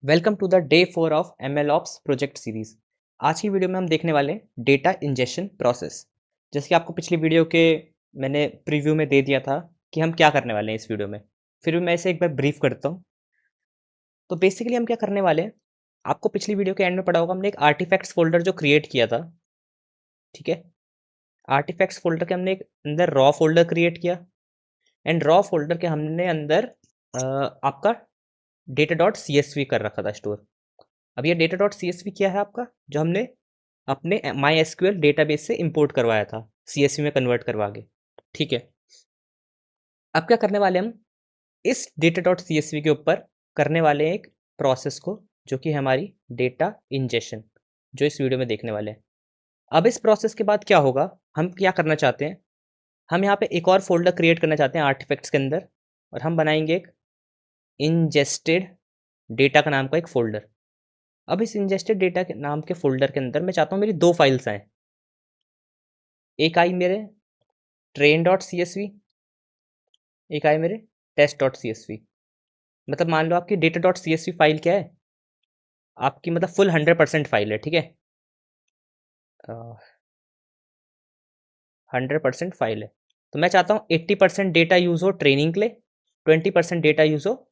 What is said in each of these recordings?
Welcome to the day 4 of ML ops project series. आज की video में हम देखने वाले हैं डेटा इंजेक्शन प्रोसेस। जैसे कि आपको पिछली वीडियो के मैंने प्रीव्यू में दे दिया था कि हम क्या करने वाले हैं इस वीडियो में, फिर भी मैं इसे एक बार ब्रीफ करता हूँ। तो बेसिकली हम क्या करने वाले हैं, आपको पिछली वीडियो के एंड में पढ़ा होगा, हमने एक आर्टिफैक्ट्स फोल्डर जो क्रिएट किया था। ठीक है, आर्टिफैक्ट्स फोल्डर के हमने एक अंदर रॉ फोल्डर क्रिएट किया एंड रॉ फोल्डर के हमने अंदर आपका data dot C S V कर रखा था स्टोर। अब ये data dot C S V क्या है आपका, जो हमने अपने माई एसक्यूएल डेटाबेस से इंपोर्ट करवाया था सीएसवी में कन्वर्ट करवा के। ठीक है, अब क्या करने वाले हम, इस डेटा डॉट सीएसवी के ऊपर करने वाले हैं एक प्रोसेस को, जो कि हमारी डेटा इंजेक्शन, जो इस वीडियो में देखने वाले हैं। अब इस प्रोसेस के बाद क्या होगा, हम क्या करना चाहते हैं, हम यहाँ पे एक और फोल्डर क्रिएट करना चाहते हैं आर्टिफैक्ट्स के अंदर, और हम बनाएंगे एक इंजेस्टेड डेटा का नाम का एक फोल्डर। अब इस इंजेस्टेड डेटा के नाम के फोल्डर के अंदर मैं चाहता हूँ मेरी दो फाइल्स आए। एक आई मेरे train dot C S V, एक आए मेरे test dot C S V. मतलब मान लो आपकी data dot C S V file क्या है आपकी, मतलब फुल 100% फाइल है। ठीक है, 100% फाइल है। तो मैं चाहता हूँ 80% डेटा यूज़ हो ट्रेनिंग के लिए, 20% डेटा यूज़ हो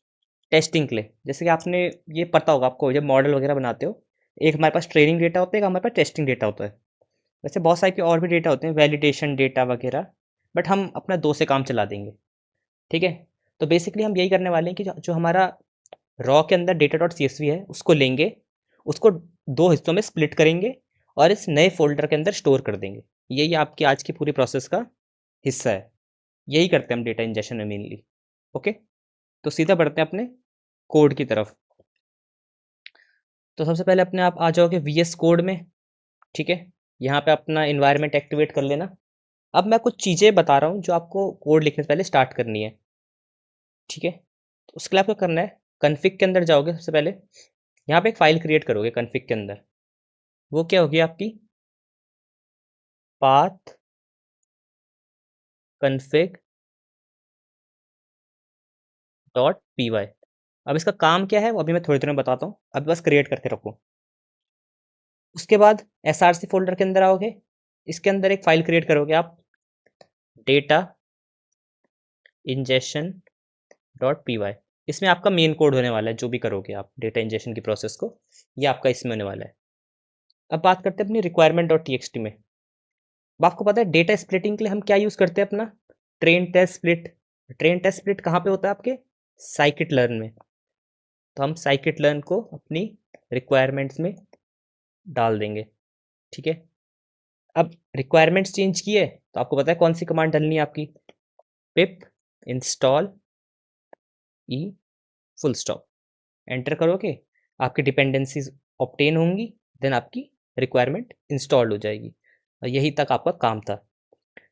टेस्टिंग के लिए। जैसे कि आपने ये पता होगा आपको, जब मॉडल वगैरह बनाते हो, एक हमारे पास ट्रेनिंग डेटा होता है, एक हमारे पास टेस्टिंग डेटा होता है। वैसे बहुत सारे के और भी डेटा होते हैं, वैलिडेशन डेटा वगैरह, बट हम अपना दो से काम चला देंगे। ठीक है, तो बेसिकली हम यही करने वाले हैं कि जो हमारा रॉ के अंदर data dot C S V है उसको लेंगे, उसको दो हिस्सों में स्प्लिट करेंगे और इस नए फोल्डर के अंदर स्टोर कर देंगे। यही आपकी आज की पूरी प्रोसेस का हिस्सा है। यही करते हैं हम डेटा इंजेक्शन में मेनली। ओके, तो सीधा बढ़ते हैं अपने कोड की तरफ। तो सबसे पहले अपने आप आ जाओगे वी एस कोड में। ठीक है, यहाँ पे अपना इन्वायरमेंट एक्टिवेट कर लेना। अब मैं कुछ चीज़ें बता रहा हूँ जो आपको कोड लिखने से पहले स्टार्ट करनी है। ठीक है, तो उसके लिए आपको करना है, कन्फिग के अंदर जाओगे, सबसे पहले यहाँ पे एक फाइल क्रिएट करोगे कन्फिग के अंदर। वो क्या होगी आपकी, path config dot P Y. अब इसका काम क्या है वो अभी मैं थोड़ी देर में बताता हूँ, अभी बस क्रिएट करके रखो। उसके बाद एस आर सी फोल्डर के अंदर आओगे, इसके अंदर एक फाइल क्रिएट करोगे आप, data injection dot P Y. इसमें आपका मेन कोड होने वाला है, जो भी करोगे आप डेटा इंजेक्शन की प्रोसेस को, ये आपका इसमें होने वाला है। अब बात करते हैं अपनी requirement dot T x T में। अब आपको पता है डेटा स्प्लिटिंग के लिए हम क्या यूज़ करते हैं अपना, train test split. Train test split कहाँ पे होता है आपके, साइकिट लर्न में। तो हम साइकिट लर्न को अपनी रिक्वायरमेंट्स में डाल देंगे। ठीक है, अब रिक्वायरमेंट्स चेंज किए तो आपको पता है कौन सी कमांड डालनी है आपकी, पिप इंस्टॉल ई फुल स्टॉप। एंटर करोगे, आपकी डिपेंडेंसीज ऑब्टेन होंगी, देन आपकी रिक्वायरमेंट इंस्टॉल हो जाएगी। और यही तक आपका काम था।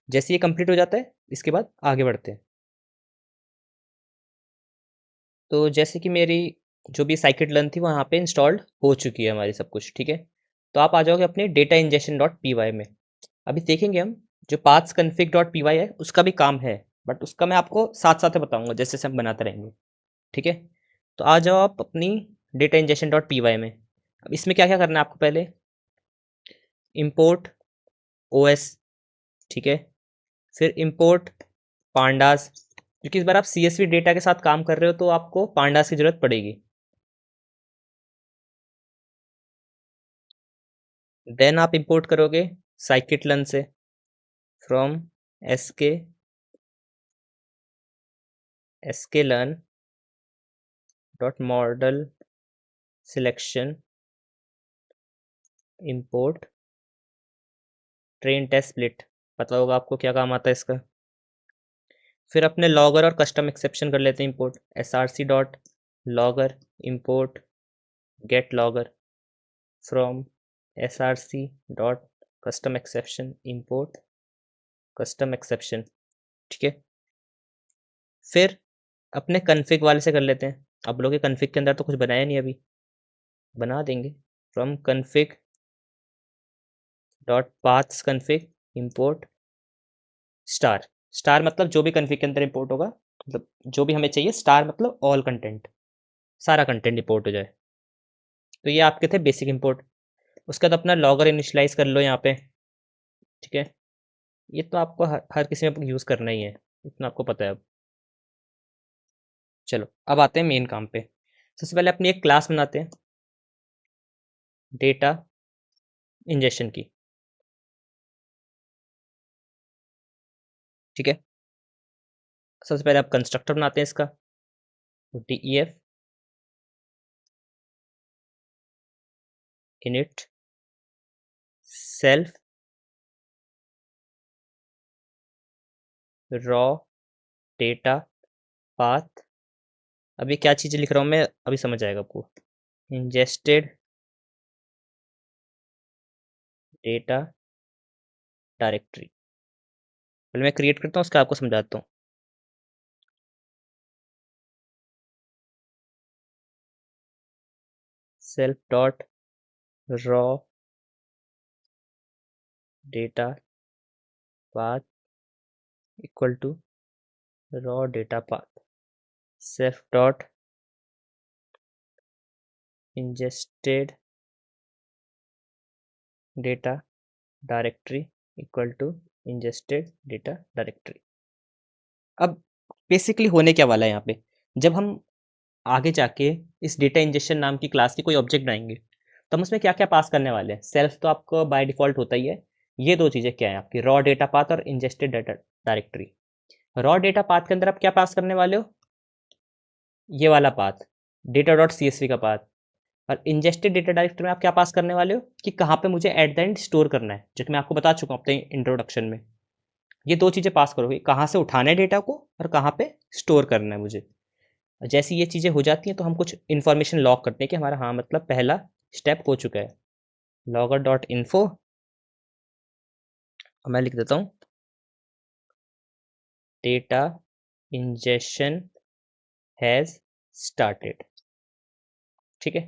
जैसे ये कंप्लीट हो जाता है, इसके बाद आगे बढ़ते हैं। तो जैसे कि मेरी जो भी साइकिट लर्न थी वहाँ पे इंस्टॉल्ड हो चुकी है हमारी सब कुछ। ठीक है, तो आप आ जाओगे अपने data injection dot P Y में। अभी देखेंगे हम, जो paths config dot P Y है उसका भी काम है, बट उसका मैं आपको साथ साथ में बताऊंगा जैसे जैसे हम बनाते रहेंगे। ठीक है, तो आ जाओ आप अपनी data injection dot P Y में। अब इसमें क्या क्या करना है आपको, पहले इम्पोर्ट ओ एस। ठीक है, फिर इम्पोर्ट पांडास, क्योंकि इस बार आप सी एस वी डेटा के साथ काम कर रहे हो तो आपको पांडास की ज़रूरत पड़ेगी। देन आप इंपोर्ट करोगे साइकिट लर्न से, from S K learn dot model selection import train test split. पता होगा आपको क्या काम आता है इसका। फिर अपने लॉगर और कस्टम एक्सेप्शन कर लेते हैं import, S R C dot logger import get logger from S R C dot custom exception import custom exception. ठीक है, फिर अपने कन्फिग वाले से कर लेते हैं। अब लोग कन्फिग के अंदर तो कुछ बनाया नहीं, अभी बना देंगे। From config dot paths config import star. Star मतलब जो भी कन्फिग के अंदर इंपोर्ट होगा, मतलब जो भी हमें चाहिए, स्टार मतलब ऑल कंटेंट, सारा कंटेंट इंपोर्ट हो जाए। तो ये आपके थे बेसिक इंपोर्ट। उसके बाद अपना लॉगर इनिशियलाइज कर लो यहाँ पे, ठीक है। ये तो आपको हर किसी में यूज़ करना ही है, इतना आपको पता है अब। चलो अब आते हैं मेन काम पे। सबसे पहले अपनी एक क्लास बनाते हैं डेटा इंजेक्शन की, ठीक है। सबसे पहले आप कंस्ट्रक्टर बनाते हैं इसका, def init self raw data path. अभी क्या चीज़ें लिख रहा हूँ मैं, अभी समझ आएगा आपको। इंजेस्टेड डेटा डायरेक्टरी, पहले मैं क्रिएट करता हूँ उसका आपको समझाता हूँ। Self dot raw data path equal to raw data path self dot ingested data directory equal to ingested data directory. अब बेसिकली होने क्या वाला है यहाँ पे, जब हम आगे जाके इस डेटा इंजेक्शन नाम की क्लास की कोई ऑब्जेक्ट बनाएंगे तो हम उसमें क्या क्या पास करने वाले हैं। सेल्फ तो आपको बाय डिफॉल्ट होता ही है। ये दो चीज़ें क्या है आपकी, रॉ डेटा पाथ और ingested data directory. Raw data path के अंदर आप क्या पास करने वाले हो, ये वाला पाथ, डेटा डॉट सी का पाथ। और इंजेस्टेड डेटा डायरेक्टरी में आप क्या पास करने वाले हो कि कहाँ पे मुझे एट द एंड स्टोर करना है, जो कि मैं आपको बता चुका हूँ अपने इंट्रोडक्शन में। ये दो चीज़ें पास करोगे, कहाँ से उठाना है डेटा को और कहाँ पे स्टोर करना है मुझे। जैसी ये चीज़ें हो जाती हैं तो हम कुछ इन्फॉर्मेशन लॉग करते हैं कि हमारा हाँ मतलब पहला स्टेप हो चुका है। लॉगर डॉट इन्फो, मैं लिख देता हूँ डेटा इंजेक्शन हैज़ स्टार्टेड, ठीक है।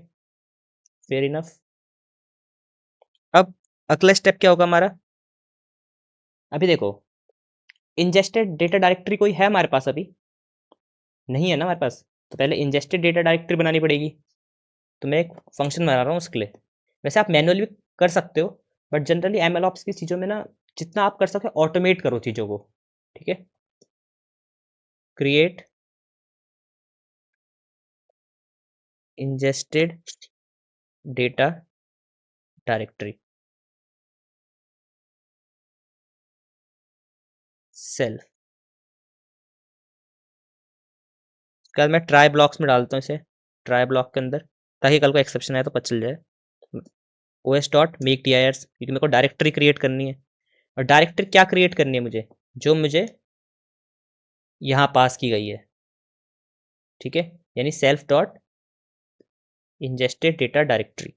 Fair enough. अब अगला स्टेप क्या होगा हमारा, अभी देखो इंजेस्टेड डेटा डायरेक्टरी कोई है हमारे पास, अभी नहीं है ना हमारे पास। तो पहले इंजेस्टेड डेटा डायरेक्टरी बनानी पड़ेगी। तो मैं एक फंक्शन बना रहा हूँ उसके लिए। वैसे आप मैनुअली भी कर सकते हो, but generally M L ops की चीज़ों में ना जितना आप कर सके ऑटोमेट करो चीज़ों को, ठीक है। Create ingested data directory self. उसके बाद मैं ट्राई ब्लॉक्स में डालता हूँ इसे, ट्राई ब्लॉक के अंदर, ताकि कल को एक्सेप्शन आए तो पता चल जाए। O S dot make D I Rs, क्योंकि मेरे को डायरेक्टरी क्रिएट करनी है। और डायरेक्टरी क्या क्रिएट करनी है मुझे, जो मुझे यहाँ पास की गई है, ठीक है। यानी self dot ingested data directory,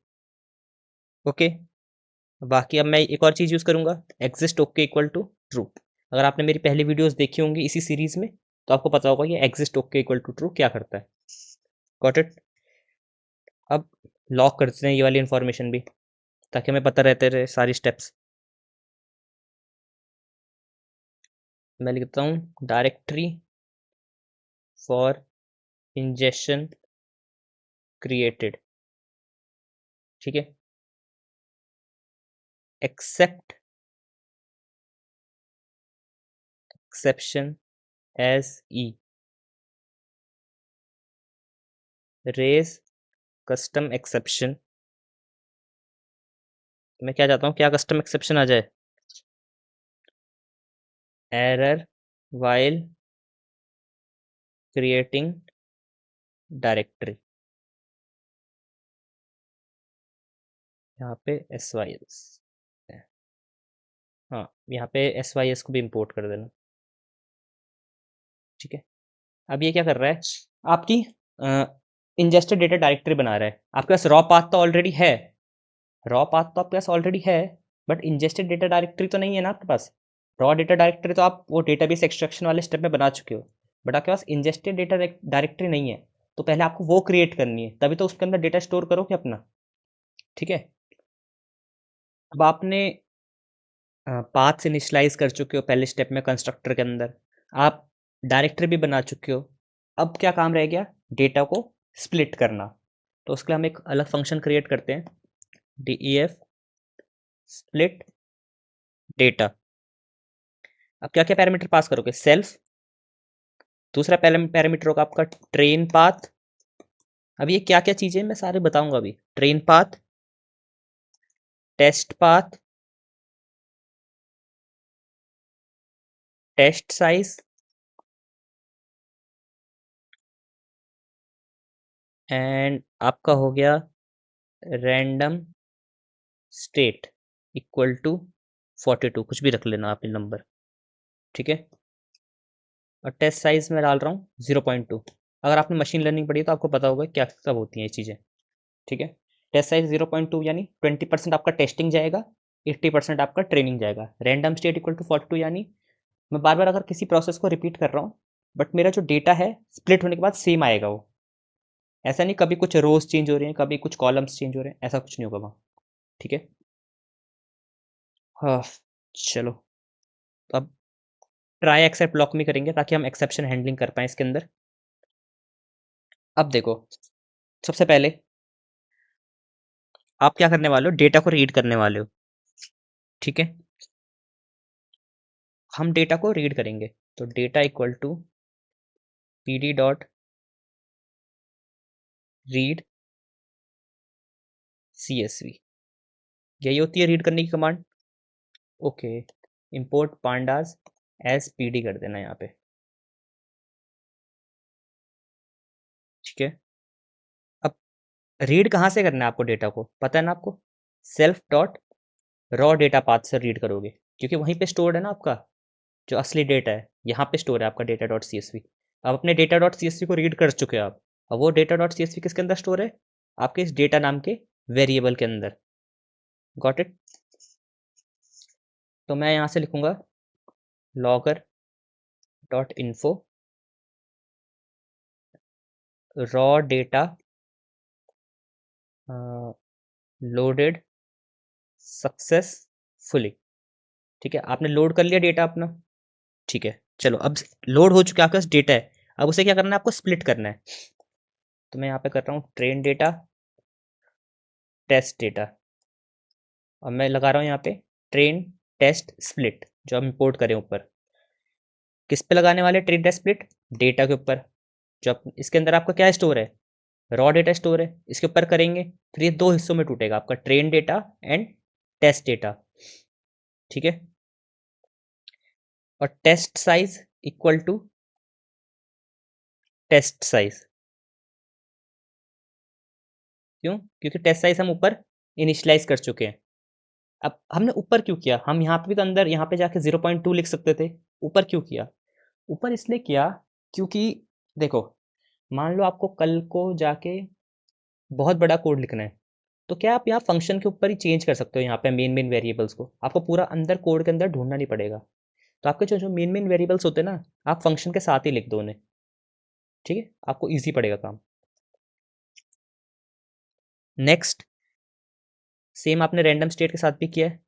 okay. बाकी अब मैं एक और चीज़ यूज़ करूँगा, exist okay equal to true. अगर आपने मेरी पहली वीडियोस देखी होंगी इसी सीरीज़ में तो आपको पता होगा ये exist okay equal to true क्या करता है। Got it. अब लॉक करते हैं ये वाली इन्फॉर्मेशन भी, ताकि हमें पता रहते रहे सारी स्टेप्स। मैं लिखता हूँ डायरेक्टरी फॉर इंजेक्शन क्रिएटेड, ठीक है। एक्सेप्ट एक्सेप्शन एज ई, रेज कस्टम एक्सेप्शन। मैं क्या चाहता हूँ, क्या कस्टम एक्सेप्शन आ जाए, एरर वाइल क्रिएटिंग डायरेक्टरी। यहाँ पे एस वाई एस, हाँ यहाँ पे एस वाई एस को भी इंपोर्ट कर देना, ठीक है। अब ये क्या कर रहा है, आपकी इंजेस्टेड डेटा डायरेक्टरी बना रहा है। आपके पास रॉ पाथ तो ऑलरेडी है, रॉ पाथ तो आपके पास ऑलरेडी है, बट इंजेस्टेड डेटा डायरेक्टरी तो नहीं है ना आपके पास। रॉ डेटा डायरेक्टरी तो आप वो डेटाबेस एक्सट्रैक्शन वाले स्टेप में बना चुके हो, बट आपके पास इंजेस्टेड डेटा डायरेक्टरी नहीं है। तो पहले आपको वो क्रिएट करनी है, तभी तो उसके अंदर डेटा स्टोर करोगे अपना, ठीक है। अब आपने पाथ से इनिशियलाइज कर चुके हो पहले स्टेप में कंस्ट्रक्टर के अंदर, आप डायरेक्टरी भी बना चुके हो। अब क्या काम रह गया, डेटा को स्प्लिट करना। तो उसके लिए हम एक अलग फंक्शन क्रिएट करते हैं, def split data। अब क्या क्या पैरामीटर पास करोगे, सेल्फ, दूसरा पैरामीटर होगा आपका ट्रेन पाथ। अब ये क्या क्या चीज़ें मैं सारे बताऊंगा अभी, train path, test path, test size and आपका हो गया रैंडम स्टेट इक्वल टू 42, कुछ भी रख लेना आप ये नंबर, ठीक है। और टेस्ट साइज में डाल रहा हूँ 0.2। अगर आपने मशीन लर्निंग पढ़ी है तो आपको पता होगा क्या सब होती हैं ये चीज़ें, ठीक है। टेस्ट साइज 0.2 यानी 20% आपका टेस्टिंग जाएगा, 80% आपका ट्रेनिंग जाएगा। रैंडम स्टेट इक्वल टू 42 यानी मैं बार बार अगर किसी प्रोसेस को रिपीट कर रहा हूँ बट मेरा जो डेटा है स्प्लिट होने के बाद सेम आएगा वो, ऐसा नहीं कभी कुछ रोज चेंज हो रही हैं कभी कुछ कॉलम्स चेंज हो रहे हैं, ऐसा कुछ नहीं होगा वहाँ, ठीक है। हाँ, चलो, तो अब ट्राई एक्सेप्ट ब्लॉक में करेंगे ताकि हम एक्सेप्शन हैंडलिंग कर पाएँ इसके अंदर। अब देखो, सबसे पहले आप क्या करने वाले हो, डेटा को रीड करने वाले हो, ठीक है। हम डेटा को रीड करेंगे तो data equal to pd dot read csv, यही होती है रीड करने की command. Okay, import pandas as pd कर देना यहाँ पे, ठीक है। अब रीड कहाँ से करना है आपको, डेटा को पता है ना आपको, self dot raw data path से रीड करोगे क्योंकि वहीं पे स्टोर्ड है ना आपका जो असली डेटा है, यहाँ पे स्टोर है आपका data dot C S V. आप अपने data dot C S V को रीड कर चुके हो आप, अब वो data dot C S V किसके अंदर स्टोर है, आपके इस डेटा नाम के वेरिएबल के अंदर। Got it. तो मैं यहाँ से लिखूंगा logger dot info raw data loaded successfully, ठीक है। आपने लोड कर लिया डेटा अपना, ठीक है। चलो अब लोड हो चुका है आपका डेटा है, अब उसे क्या करना है, आपको स्प्लिट करना है। तो मैं यहाँ पे कर रहा हूँ ट्रेन डेटा टेस्ट डेटा, और मैं लगा रहा हूँ यहाँ पे ट्रेन टेस्ट स्प्लिट जो हम इंपोर्ट करें ऊपर। किस पे लगाने वाले ट्रेन टेस्ट स्प्लिट, डेटा के ऊपर, जो इसके अंदर आपका क्या स्टोर है, रॉ डेटा स्टोर है, इसके ऊपर करेंगे। फिर ये दो हिस्सों में टूटेगा आपका train data and test data, ठीक है। और test size equal to test size, क्यों, क्योंकि टेस्ट साइज हम ऊपर इनिशियलाइज कर चुके हैं। अब हमने ऊपर क्यों किया, हम यहाँ पे भी तो अंदर यहाँ पे जाके 0.2 लिख सकते थे, ऊपर क्यों किया, ऊपर इसलिए किया क्योंकि देखो, मान लो आपको कल को जाके बहुत बड़ा कोड लिखना है, तो क्या आप यहाँ फंक्शन के ऊपर ही चेंज कर सकते हो, यहाँ पे मेन मेन वेरिएबल्स को आपको पूरा अंदर कोड के अंदर ढूंढना नहीं पड़ेगा। तो आपके जो जो मेन मेन वेरिएबल्स होते हैं ना, आप फंक्शन के साथ ही लिख दो उन्हें, ठीक है, आपको ईजी पड़ेगा काम। नेक्स्ट, सेम आपने रैंडम स्टेट के साथ भी किया है,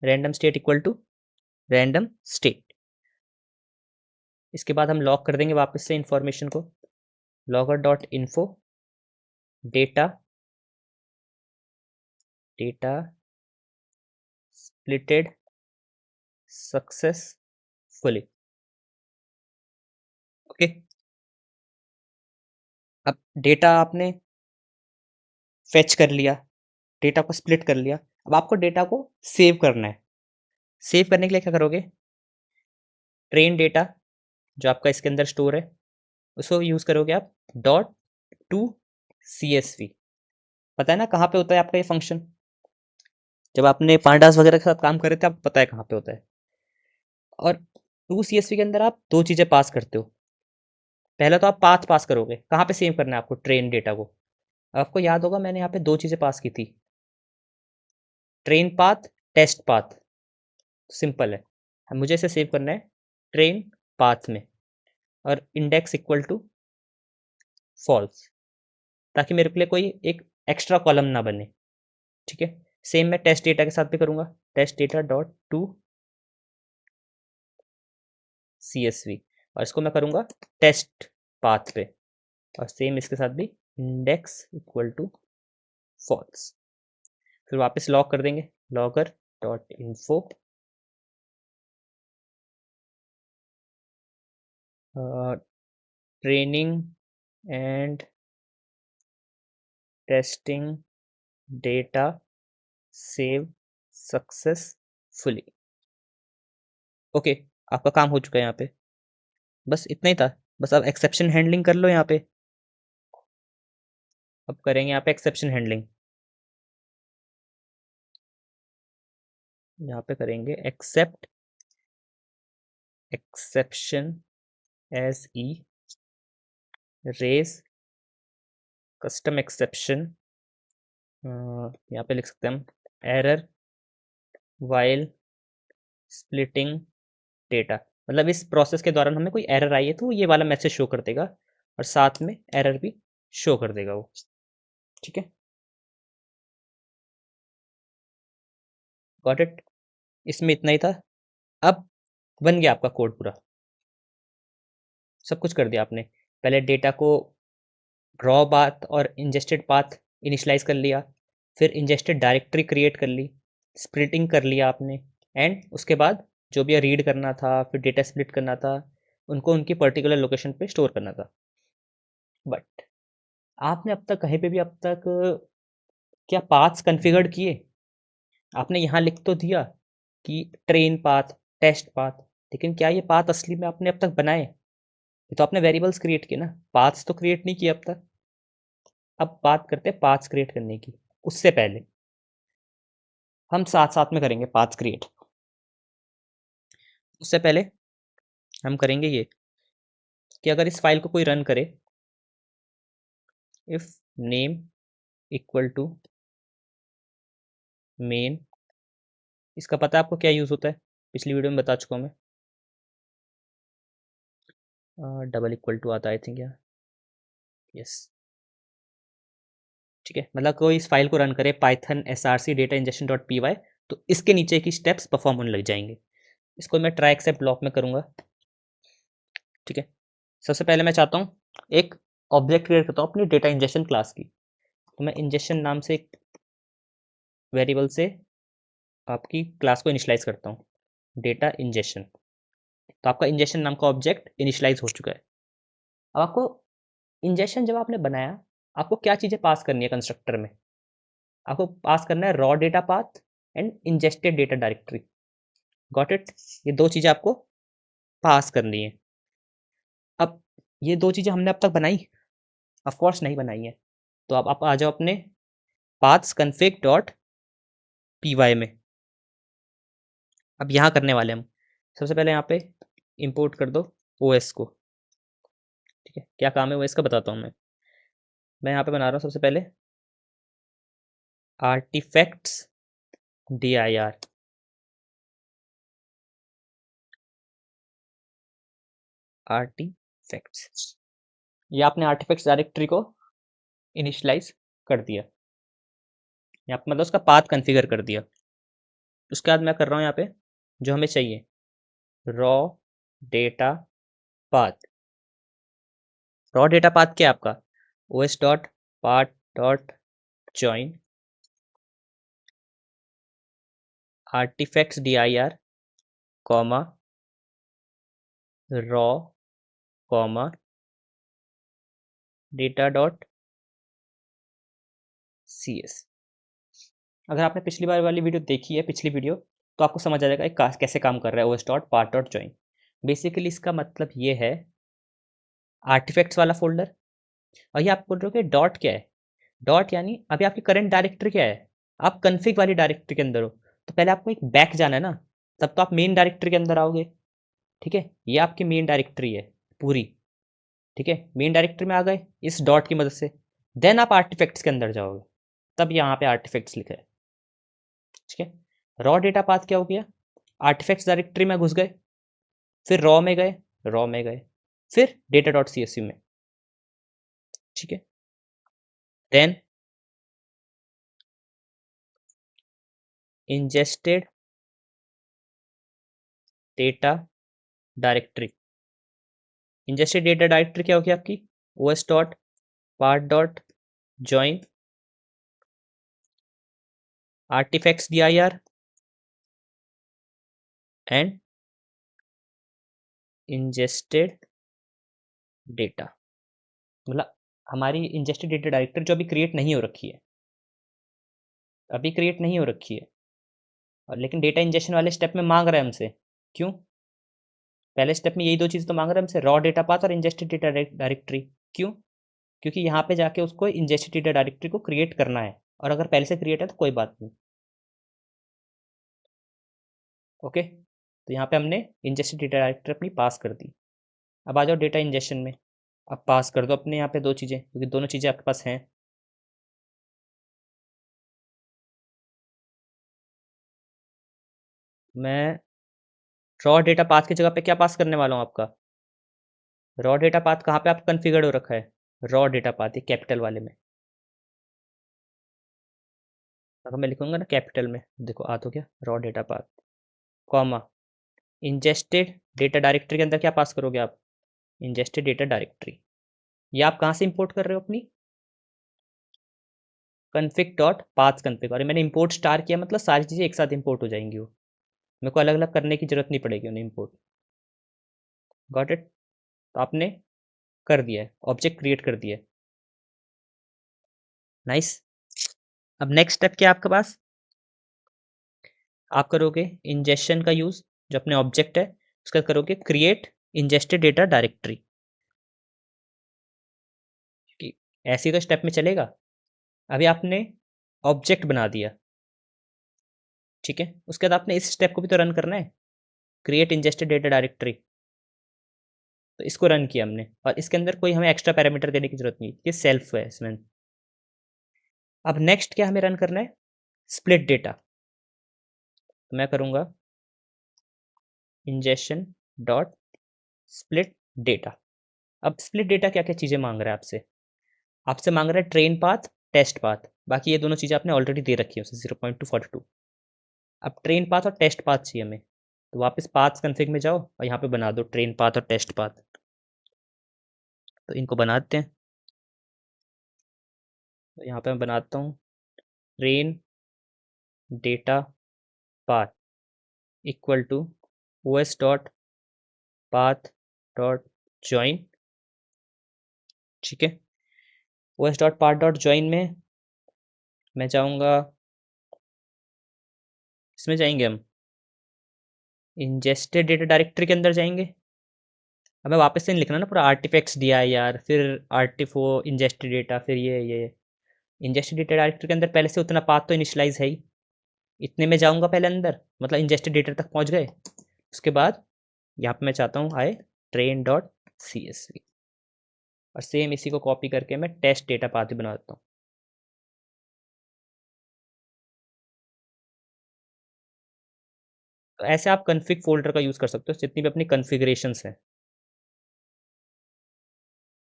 random state equal to random state. इसके बाद हम लॉग कर देंगे वापस से इंफॉर्मेशन को, logger dot info data data splitted successfully, okay. अब डेटा आपने फेच कर लिया, डेटा को स्प्लिट कर लिया, अब आपको डेटा को सेव करना है। सेव करने के लिए क्या करोगे, ट्रेन डेटा जो आपका इसके अंदर स्टोर है उसको यूज़ करोगे आप dot to C S V. पता है ना कहाँ पे होता है आपका ये फंक्शन, जब आपने पांडास वगैरह के साथ काम कर रहे थे आपको पता है कहाँ पे होता है। और टू सी एस वी के अंदर आप दो चीज़ें पास करते हो, पहले तो आप पाथ पास करोगे, कहाँ पे सेव करना है आपको, ट्रेन डेटा को। आपको याद होगा मैंने यहाँ पे दो चीज़ें पास की थी, train path, test path, simple है। मुझे इसे सेव करना है ट्रेन पाथ में, और इंडेक्स इक्वल टू फॉल्स, ताकि मेरे के लिए कोई एक एक्स्ट्रा कॉलम ना बने, ठीक है। सेम मैं टेस्ट डेटा के साथ भी करूँगा, test data dot to C S V, और इसको मैं करूँगा टेस्ट पाथ पे, और सेम इसके साथ भी इंडेक्स इक्वल टू फॉल्स। फिर वापस लॉग कर देंगे, logger dot info training and testing data save successfully. Okay, आपका काम हो चुका है यहाँ पे, बस इतना ही था। बस अब एक्सेप्शन हैंडलिंग कर लो यहाँ पे। अब करेंगे यहाँ पे एक्सेप्शन हैंडलिंग। यहाँ पे करेंगे accept exception as e raise custom exception. यहाँ पे लिख सकते हैं हम एरर वाइल स्प्लिटिंग डेटा। मतलब इस प्रोसेस के दौरान हमें कोई एरर आई है तो ये वाला मैसेज शो कर देगा और साथ में एरर भी शो कर देगा वो। ठीक है, गॉट इट। इसमें इतना ही था। अब बन गया आपका कोड पूरा, सब कुछ कर दिया आपने। पहले डेटा को रॉ पाथ और इंजेस्टेड पाथ इनिशियलाइज कर लिया, फिर इंजेस्टेड डायरेक्टरी क्रिएट कर ली, स्प्लिटिंग कर लिया आपने, एंड उसके बाद जो भी रीड करना था, फिर डेटा स्प्लिट करना था, उनको उनकी पर्टिकुलर लोकेशन पे स्टोर करना था। बट आपने अब तक कहीं पे भी अब तक क्या पाथ्स कॉन्फ़िगर्ड किए? आपने यहाँ लिख तो दिया कि ट्रेन पाथ, टेस्ट पाथ, लेकिन क्या ये पाथ असली में आपने अब तक बनाए? ये तो आपने वेरिएबल्स क्रिएट किए ना, पाथ्स तो क्रिएट नहीं किए अब तक। अब बात करते हैं पाथ्स क्रिएट करने की। उससे पहले हम साथ साथ में करेंगे पाथ्स क्रिएट। उससे पहले हम करेंगे ये कि अगर इस फाइल को कोई रन करे, if name equal to main, इसका पता है आपको क्या यूज़ होता है? पिछली वीडियो में बता चुका हूँ मैं। डबल इक्वल टू आता है आई थिंक, या यस। ठीक है, मतलब कोई इस फाइल को रन करे Python src data injection dot P Y, तो इसके नीचे की स्टेप्स परफॉर्म होने लग जाएंगे। इसको मैं ट्राई एक्सेप्ट ब्लॉक में करूँगा। ठीक है, सबसे पहले मैं चाहता हूँ एक ऑब्जेक्ट क्रिएट करता हूँ अपनी डेटा इंजेक्शन क्लास की। तो मैं इंजेक्शन नाम से एक वेरिएबल से आपकी क्लास को इनिशियलाइज करता हूँ, डेटा इंजेक्शन। तो आपका इंजेक्शन नाम का ऑब्जेक्ट इनिशियलाइज हो चुका है। अब आपको इंजेक्शन जब आपने बनाया, आपको क्या चीज़ें पास करनी है कंस्ट्रक्टर में? आपको पास करना है raw data path and ingested data directory. Got it? ये दो चीज़ें आपको पास करनी है। अब ये दो चीज़ें हमने अब तक बनाई? ऑफ कोर्स नहीं बनाई है। तो अब आप आ जाओ अपने paths config dot P Y में। अब यहाँ करने वाले हम सबसे पहले यहाँ पे इंपोर्ट कर दो ओएस को। ठीक है, क्या काम है ओएस का बताता हूँ मैं यहाँ पे बना रहा हूँ सबसे पहले आर्टिफैक्ट्स dir, आर्टिफैक्ट्स। ये आपने आर्टिफैक्ट्स डायरेक्टरी को इनिशियलाइज कर दिया, यहाँ पे मतलब उसका पाथ कॉन्फ़िगर कर दिया। उसके बाद मैं कर रहा हूँ यहाँ पे जो हमें चाहिए, raw data path. Raw data path क्या है आपका? os dot path dot join artifacts dir comma raw comma data dot C S. अगर आपने पिछली बार वाली वीडियो देखी है, पिछली वीडियो, तो आपको समझ आ जाएगा ये कैसे काम कर रहा है OS dot path dot join. Basically इसका मतलब ये है आर्टिफैक्ट्स वाला फोल्डर। और ये आप बोल रहे हो कि डॉट क्या है? डॉट यानी अभी आपकी करंट डायरेक्टरी क्या है? आप कन्फिग वाली डायरेक्टरी के अंदर हो, तो पहले आपको एक बैक जाना है ना, तब तो आप मेन डायरेक्टरी के अंदर आओगे। ठीक है, ये आपकी मेन डायरेक्टरी है पूरी। ठीक है, मेन डायरेक्टरी में आ गए इस डॉट की मदद से, देन आप आर्टिफैक्ट्स के अंदर जाओगे, तब यहाँ पे आर्टिफैक्ट्स लिखा है। ठीक है, रॉ डेटा पाथ क्या हो गया? आर्टिफैक्ट्स डायरेक्टरी में घुस गए, फिर रॉ में गए, रॉ में गए, फिर data dot C S U में। ठीक है, then ingested data directory. Ingested data directory क्या होगी आपकी? OS dot path dot join artifacts dir and ingested data। मतलब हमारी इंजेस्टेड डेटा डायरेक्टरी जो अभी क्रिएट नहीं हो रखी है, अभी क्रिएट नहीं हो रखी है, और लेकिन डेटा इंजेक्शन वाले स्टेप में मांग रहा है हमसे। क्यों? पहले स्टेप में यही दो चीज़ तो मांग रहा है हमसे, रॉ डेटा पाथ और इंजेस्टेड डेटा डायरेक्टरी। क्यों? क्योंकि यहाँ पे जाके उसको इंजेस्टेड डेटा डायरेक्टरी को क्रिएट करना है, और अगर पहले से क्रिएट है तो कोई बात नहीं। ओके, तो यहाँ पे हमने इंजेस्टेड डेटा डायरेक्टरी अपनी पास कर दी। अब आ जाओ डेटा इंजेक्शन में, अब पास कर दो अपने यहाँ पे दो चीज़ें, क्योंकि दोनों चीज़ें आपके पास हैं। मैं रॉ डेटा पाथ की जगह पे क्या पास करने वाला हूँ आपका? रॉ डेटा पाथ कहाँ पे आप कन्फिगर्ड हो रखा है? रॉ डेटा पाथ, ये कैपिटल वाले में। अगर मैं लिखूंगा ना कैपिटल में, देखो आ तो क्या, raw data path comma ingested data directory के अंदर क्या पास करोगे आप? Ingested data directory. ये आप कहाँ से इंपोर्ट कर रहे हो अपनी? कन्फिग डॉट पाथ कन्फिग, और मैंने इंपोर्ट स्टार किया मतलब सारी चीज़ें एक साथ इंपोर्ट हो जाएंगी, वो मेरे को अलग अलग करने की जरूरत नहीं पड़ेगी उन्हें इंपोर्ट। Got it? तो आपने कर दिया है, ऑब्जेक्ट क्रिएट कर दिया है। नाइस। अब नेक्स्ट स्टेप क्या है आपके पास? आप करोगे इंजेक्शन का यूज़, जो अपने ऑब्जेक्ट है उसका करोगे क्रिएट इंजेस्टेड डेटा डायरेक्टरी। ऐसे ही तो स्टेप में चलेगा। अभी आपने ऑब्जेक्ट बना दिया, ठीक है, उसके बाद आपने इस स्टेप को भी तो रन करना है, क्रिएट इंजेस्टेड डेटा डायरेक्टरी। तो इसको रन किया हमने, और इसके अंदर कोई हमें एक्स्ट्रा पैरामीटर देने की जरूरत नहीं, ये सेल्फ है इसमें। अब नेक्स्ट क्या हमें रन करना है? Split data. तो मैं करूँगा इंजेक्शन डॉट स्प्लिट डेटा। अब स्प्लिट डेटा क्या क्या चीज़ें मांग रहा है आपसे? आपसे मांग रहा है ट्रेन पाथ, टेस्ट पाथ, बाकी ये दोनों चीज़ें आपने ऑलरेडी दे रखी है उसे 0.242। अब ट्रेन पाथ और टेस्ट पाथ चाहिए हमें, तो वापस पाथ कन्फिग में जाओ और यहाँ पे बना दो ट्रेन पाथ और टेस्ट पाथ। तो इनको बनाते हैं, तो यहाँ पे मैं बनाता हूँ train data path equal to os dot path dot join. ठीक है, os dot path dot join में मैं जाऊँगा, इसमें जाएंगे हम इंजेस्टेड डेटा डायरेक्टरी के अंदर जाएंगे। अब मैं वापस से नहीं लिखना ना पूरा आर्टिफैक्ट्स दिया है यार, फिर आर्टिफो इंजेस्टेड डेटा, फिर ये इंजेस्टेड डेटा डायरेक्टरी के अंदर पहले से उतना पाथ तो इनिशलाइज है ही। इतने में जाऊँगा पहले अंदर, मतलब इंजेस्टेड डेटा तक पहुँच गए। उसके बाद यहाँ पे मैं चाहता हूँ आए train dot C S V, और सेम इसी को कॉपी करके मैं टेस्ट डेटा पाथ भी बना देता हूँ। तो ऐसे आप कन्फिग फोल्डर का यूज़ कर सकते हो जितनी भी अपनी कन्फिग्रेशंस हैं।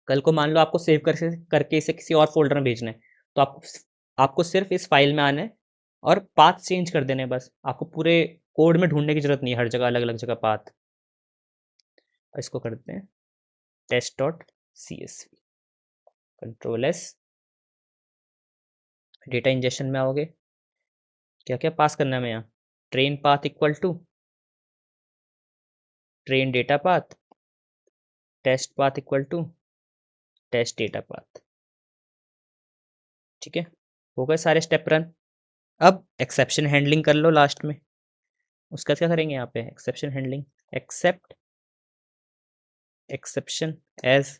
कल को मान लो आपको सेव करके इसे किसी और फोल्डर में भेजना है, तो आपको सिर्फ इस फाइल में आना है और पाथ चेंज कर देने हैं बस। आपको पूरे कोड में ढूंढने की जरूरत नहीं है हर जगह अलग अलग जगह पाथ। इसको करते हैं test dot C S V, control S, data injection में आओगे, क्या क्या पास करना है हमें यहाँ? Train path equal to train data path, test path equal to test data path. ठीक है, हो गए सारे स्टेप रन। अब एक्सेप्शन हैंडलिंग कर लो लास्ट में। उसका क्या करेंगे यहाँ पे? Exception handling, except exception as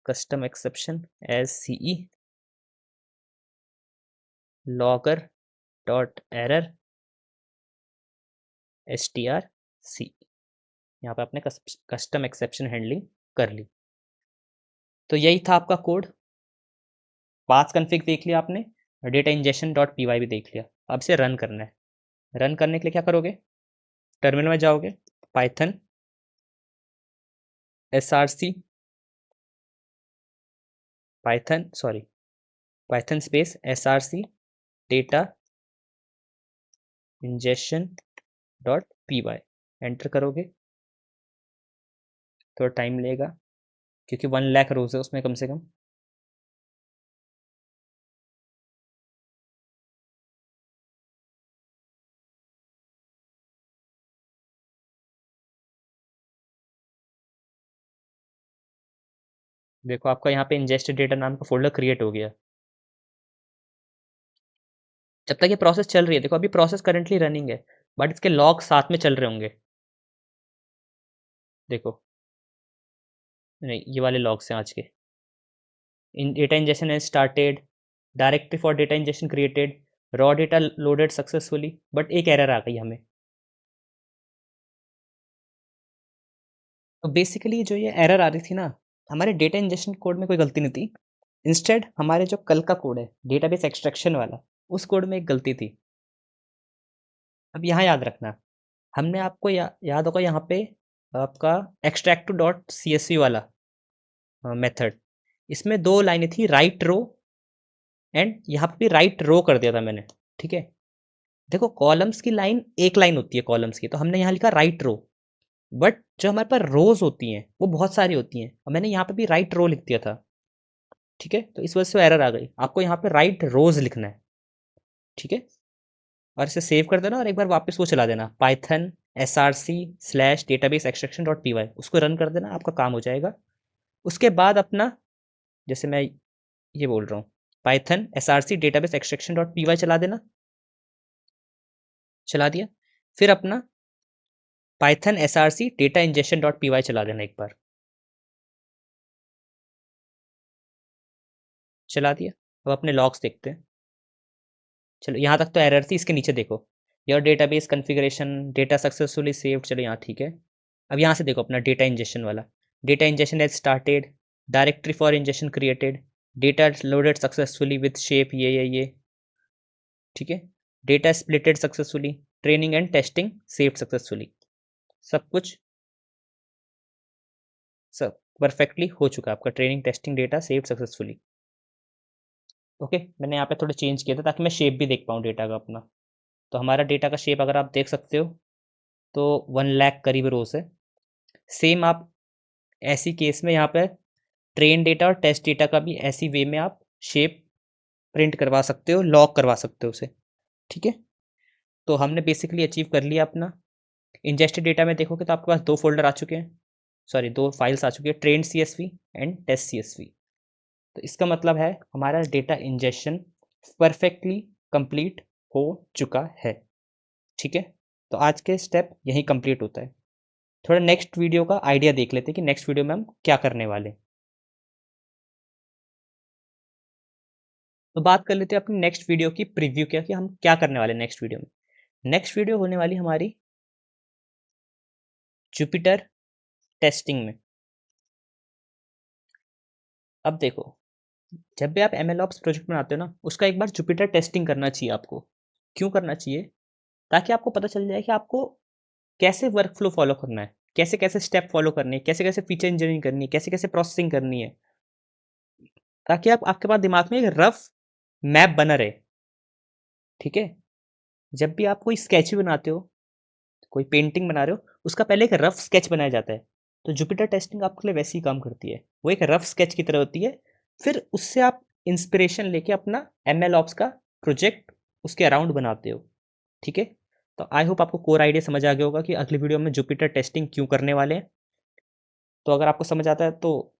custom exception as CE logger dot error str C. यहाँ पे आपने कस्टम एक्सेप्शन हैंडलिंग कर ली। तो यही था आपका कोड। पाथ कन्फिग देख लिया आपने, और data injection dot P Y भी देख लिया। अब इसे रन करना है। रन करने के लिए क्या करोगे? टर्मिनल में जाओगे, Python src, Python space src data injection dot P Y enter करोगे। थोड़ा टाइम लेगा क्योंकि 1 लाख रोज है उसमें कम से कम। देखो आपका यहाँ पे इंजेस्ट डेटा नाम का फोल्डर क्रिएट हो गया। जब तक ये प्रोसेस चल रही है, देखो अभी प्रोसेस करंटली रनिंग है, बट इसके लॉग साथ में चल रहे होंगे। देखो, नहीं ये वाले लॉग्स हैं आज के। इन data injection has started, directory for data injection created, raw data loaded successfully, but एक एरर आ गई हमें। तो बेसिकली जो ये एरर आ रही थी ना, हमारे डेटा इंजेक्शन कोड में कोई गलती नहीं थी। इंस्टेड हमारे जो कल का कोड है डेटाबेस एक्सट्रैक्शन वाला, उस कोड में एक गलती थी। अब यहाँ याद रखना, हमने आपको याद होगा यहाँ पे आपका extract to dot C S V वाला मेथड, इसमें 2 लाइनें थी, राइट रो एंड यहाँ पे भी राइट रो कर दिया था मैंने। ठीक है, देखो कॉलम्स की लाइन एक लाइन होती है कॉलम्स की, तो हमने यहाँ लिखा राइट रो, बट जो हमारे पास रोज होती हैं वो बहुत सारी होती हैं, और मैंने यहाँ पे भी राइट रो लिख दिया था। ठीक है, तो इस वजह से एरर आ गई। आपको यहाँ पे राइट रोज लिखना है। ठीक है, और इसे सेव कर देना और एक बार वापस वो चला देना, पाइथन src/database-extraction.py, उसको रन कर देना, आपका काम हो जाएगा। उसके बाद अपना, जैसे मैं ये बोल रहा हूँ, पाइथन src/database-extraction.py चला देना। चला दिया, फिर अपना पाइथन src/data-ingestion.py चला देना एक बार। चला दिया, अब अपने लॉग्स देखते हैं। चलो यहाँ तक तो एरर थी, इसके नीचे देखो, your database configuration data successfully saved, चलो यहाँ ठीक है। अब यहाँ से देखो अपना डेटा इंजेक्शन वाला, data injection has started, directory for injection created, data loaded successfully with shape ये। ठीक है, data splitted successfully, training and testing saved successfully, सब कुछ सब परफेक्टली हो चुका है आपका, training testing data saved successfully. Okay, मैंने यहाँ पे थोड़ा चेंज किया था ताकि मैं शेप भी देख पाऊँ डेटा का अपना। तो हमारा डेटा का शेप अगर आप देख सकते हो तो 1 लाख करीब रोज है। सेम आप ऐसी केस में यहाँ पे ट्रेन डेटा और टेस्ट डेटा का भी ऐसी वे में आप शेप प्रिंट करवा सकते हो, लॉक करवा सकते हो उसे। ठीक है, तो हमने बेसिकली अचीव कर लिया अपना। इंजेस्टेड डेटा में देखोगे तो आपके पास 2 फोल्डर आ चुके हैं, सॉरी 2 फाइल्स आ चुकी है, train C S V and test C S V. तो इसका मतलब है हमारा डेटा इंजेक्शन परफेक्टली कंप्लीट हो चुका है। ठीक है, तो आज के स्टेप यही कंप्लीट होता है। थोड़ा नेक्स्ट वीडियो का आइडिया देख लेते हैं कि नेक्स्ट वीडियो में हम क्या करने वाले हैं। तो बात कर लेते हैं अपनी नेक्स्ट वीडियो की प्रीव्यू क्या, कि हम क्या करने वाले हैं नेक्स्ट वीडियो में। नेक्स्ट वीडियो होने वाली हमारी जुपिटर टेस्टिंग में। अब देखो, जब भी आप MLOps प्रोजेक्ट बनाते हो ना, उसका एक बार जुपिटर टेस्टिंग करना चाहिए आपको। क्यों करना चाहिए? ताकि आपको पता चल जाए कि आपको कैसे वर्क फ्लो फॉलो करना है, कैसे कैसे स्टेप फॉलो करने हैं, कैसे कैसे फीचर इंजीनियरिंग करनी है, कैसे कैसे प्रोसेसिंग करनी है, ताकि आप आपके पास दिमाग में एक रफ मैप बना रहे। ठीक है, जब भी आप कोई स्केच बनाते हो, कोई पेंटिंग बना रहे हो, उसका पहले एक रफ स्केच बनाया जाता है। तो जुपिटर टेस्टिंग आपके लिए वैसे ही काम करती है, वो एक रफ स्केच की तरह होती है। फिर उससे आप इंस्पिरेशन लेके अपना MLOps का प्रोजेक्ट उसके अराउंड बनाते हो। ठीक है, तो आई होप आपको कोर आइडिया समझ आ गया होगा कि अगली वीडियो में जुपिटर टेस्टिंग क्यों करने वाले हैं। तो अगर आपको समझ आता है तो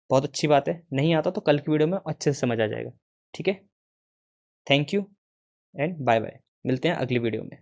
बहुत अच्छी बात है, नहीं आता तो कल की वीडियो में अच्छे से समझ आ जाएगा। ठीक है, thank you and bye bye, मिलते हैं अगली वीडियो में।